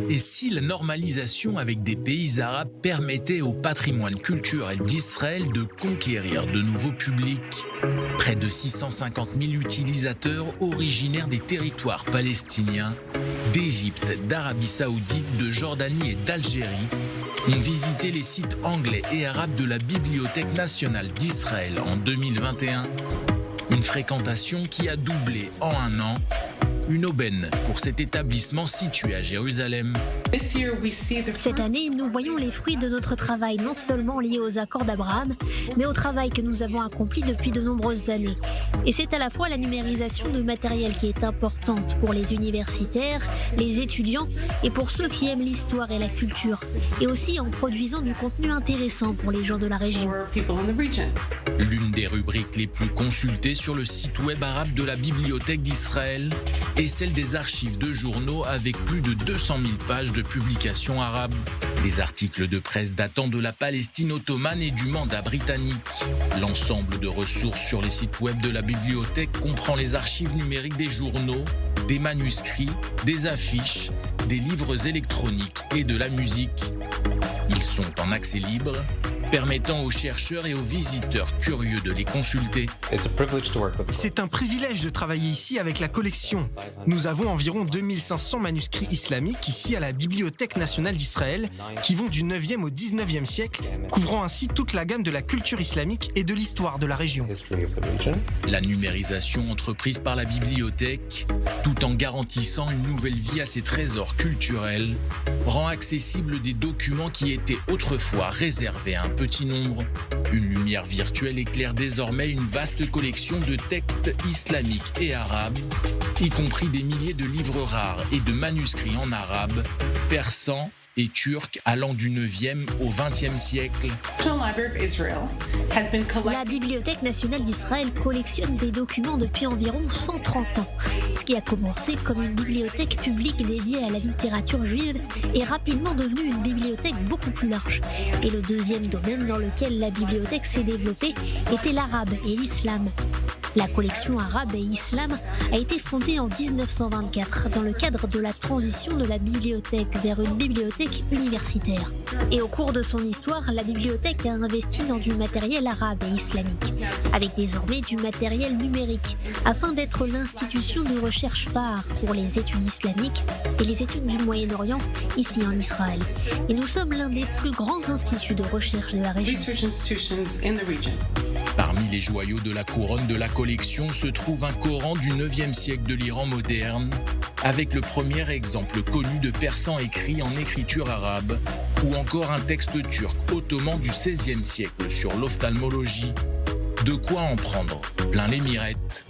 Et si la normalisation avec des pays arabes permettait au patrimoine culturel d'Israël de conquérir de nouveaux publics? Près de 650 000 utilisateurs originaires des territoires palestiniens, d'Égypte, d'Arabie Saoudite, de Jordanie et d'Algérie ont visité les sites anglais et arabes de la Bibliothèque nationale d'Israël en 2021. Une fréquentation qui a doublé en un an. Une aubaine pour cet établissement situé à Jérusalem. Cette année, nous voyons les fruits de notre travail, non seulement liés aux accords d'Abraham, mais au travail que nous avons accompli depuis de nombreuses années. Et c'est à la fois la numérisation de matériel qui est importante pour les universitaires, les étudiants et pour ceux qui aiment l'histoire et la culture, et aussi en produisant du contenu intéressant pour les gens de la région. L'une des rubriques les plus consultées sur le site web arabe de la Bibliothèque d'Israël est celle des archives de journaux avec plus de 200 000 pages de publications arabes. Des articles de presse datant de la Palestine ottomane et du mandat britannique. L'ensemble de ressources sur les sites web de la bibliothèque comprend les archives numériques des journaux, des manuscrits, des affiches, des livres électroniques et de la musique. Ils sont en accès libre, permettant aux chercheurs et aux visiteurs curieux de les consulter. C'est un privilège de travailler ici avec la collection. Nous avons environ 2500 manuscrits islamiques ici à la Bibliothèque nationale d'Israël qui vont du 9e au 19e siècle, couvrant ainsi toute la gamme de la culture islamique et de l'histoire de la région. La numérisation entreprise par la bibliothèque, tout en garantissant une nouvelle vie à ces trésors culturels, rend accessibles des documents qui étaient autrefois réservés à un petit nombre. Une lumière virtuelle éclaire désormais une vaste collection de textes islamiques et arabes, y compris des milliers de livres rares et de manuscrits en arabe, persan et turc allant du 9e au 20e siècle. La Bibliothèque nationale d'Israël collectionne des documents depuis environ 130 ans. Ce qui a commencé comme une bibliothèque publique dédiée à la littérature juive est rapidement devenu une bibliothèque beaucoup plus large. Et le deuxième domaine dans lequel la bibliothèque s'est développée était l'arabe et l'islam. La collection arabe et islam a été fondée en 1924 dans le cadre de la transition de la bibliothèque vers une bibliothèque universitaire. Et au cours de son histoire, la bibliothèque a investi dans du matériel arabe et islamique, avec désormais du matériel numérique, afin d'être l'institution de recherche phare pour les études islamiques et les études du Moyen-Orient, ici en Israël. Et nous sommes l'un des plus grands instituts de recherche de la région. Parmi les joyaux de la couronne de la collection se trouve un Coran du 9e siècle de l'Iran moderne, avec le premier exemple connu de persan écrit en écriture arabe, ou encore un texte turc ottoman du 16e siècle sur l'ophtalmologie. De quoi en prendre plein les mirettes.